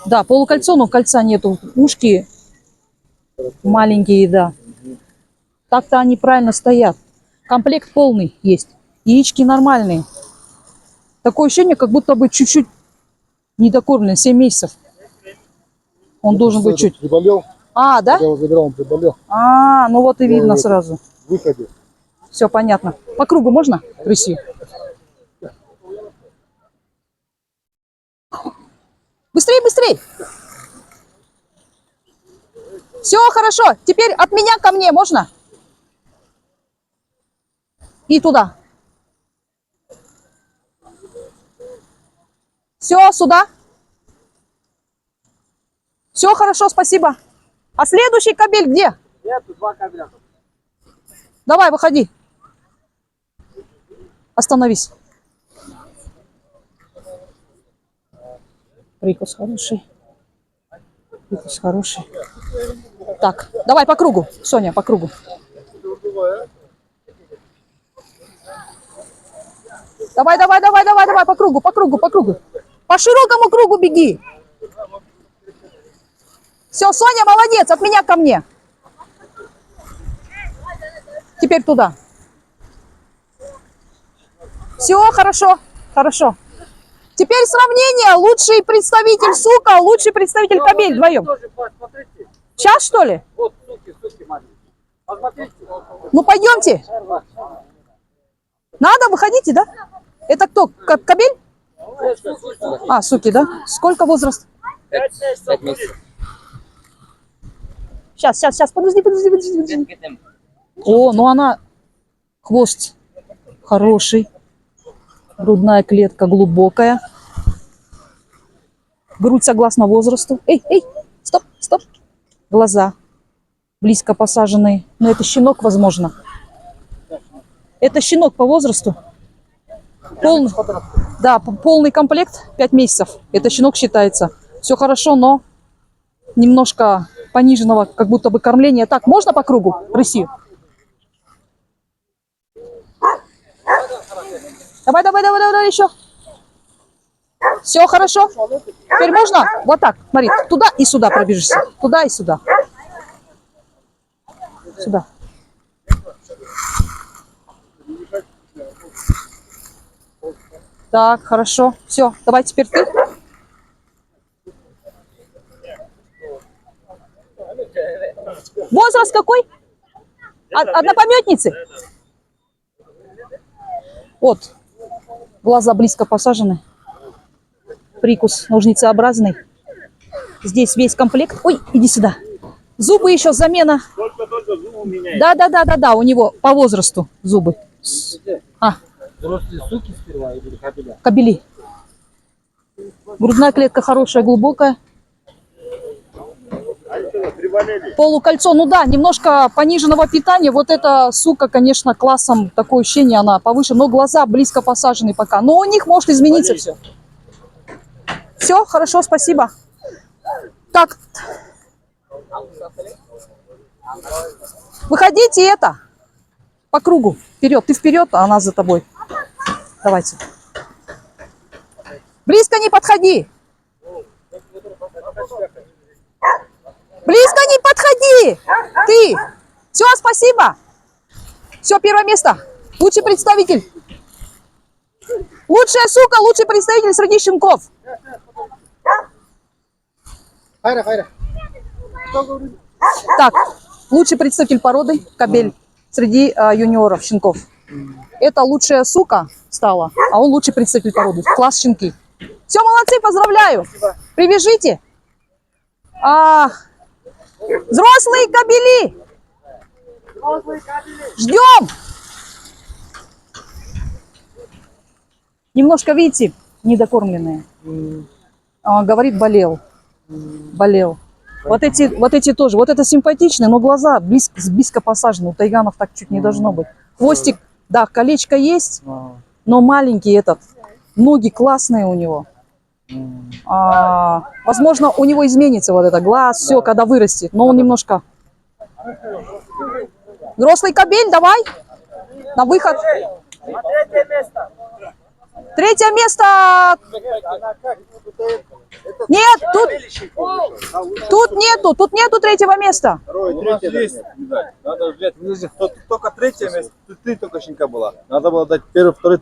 Да, полукольцо, но кольца нету. Ушки маленькие, да. Так-то они правильно стоят. Комплект полный есть. Яички нормальные. Такое ощущение, как будто бы чуть-чуть недокормленный, 7 месяцев. Он должен быть чуть. Приболел. А, да? Я его забирал, он приболел. А, ну вот и видно сразу. Выходе. Все понятно. По кругу можно рыси? Быстрей, быстрей! Все хорошо. Теперь от меня ко мне можно? И туда. Все, сюда. Все хорошо, спасибо. А следующий кабель где? Нет, 2 кабеля. Давай, выходи. Остановись. Прикус хороший. Прикус хороший. Так, давай по кругу. Соня, по кругу. Давай, давай, давай, давай, давай, по кругу, по кругу, по кругу. По широкому кругу беги. Все, Соня, молодец, от меня ко мне. Теперь туда. Все, хорошо, хорошо. Теперь сравнение. Лучший представитель сука, лучший представитель кабель вдвоем. Сейчас, что ли? Вот суки маленькие. Посмотрите. Ну, пойдемте. Надо, выходите, да? Это кто? Кабель? А, суки, да? Сколько возраст? 5 месяцев. Сейчас, подожди. О, ну она... Хвост хороший. Грудная клетка глубокая. Грудь согласно возрасту. Эй, стоп. Глаза близко посаженные. Но это щенок, возможно. Это щенок по возрасту. Да, полный комплект, 5 месяцев. Это щенок считается. Все хорошо, но немножко пониженного, как будто бы кормления. Так, можно по кругу рыси? Давай, еще. Все хорошо. Теперь можно? Вот так, смотри, туда и сюда пробежишься. Туда и сюда. Сюда. Так, хорошо. Все, давай теперь ты. Возраст какой? Однопомётницы? Вот. Глаза близко посажены. Прикус ножницеобразный. Здесь весь комплект. Ой, иди сюда. Зубы еще замена. Только зубы меняют. Да, у него по возрасту зубы. А. Взрослые суки сперва или кабеля? Кабели. Грудная клетка хорошая, глубокая. Полукольцо, ну да, немножко пониженного питания. Вот эта сука, конечно, классом, такое ощущение, она повыше. Но глаза близко посажены пока. Но у них может измениться все. Все, хорошо, спасибо. Так. Выходите это. По кругу. Вперед. Ты вперед, а она за тобой. Давайте. Близко не подходи. Близко не подходи. Ты. Все, спасибо. Все, первое место. Лучший представитель. Лучшая сука, лучший представитель среди щенков. Хайра. Так, лучший представитель породы кабель среди юниоров, щенков. Это лучшая сука стала, а он лучший представитель породы. Класс щенки. Все, молодцы, поздравляю. Привяжите. Взрослые кабели. Ждем. Немножко, видите, недокормленные. Говорит, болел. Вот эти тоже. Вот это симпатичные, но глаза близко посажены. У тайганов так чуть не должно быть. Хвостик, да, колечко есть, но маленький этот. Ноги классные у него. Возможно, у него изменится вот это глаз, все, когда вырастет. Но он немножко... Взрослый кабель, давай. На выход. Третье место. Третье место. Нет, тут нету третьего места. Второе, третье. Есть, видать. Надо взять. Только третье место. Ты только щенка была. Надо было дать первый, второй,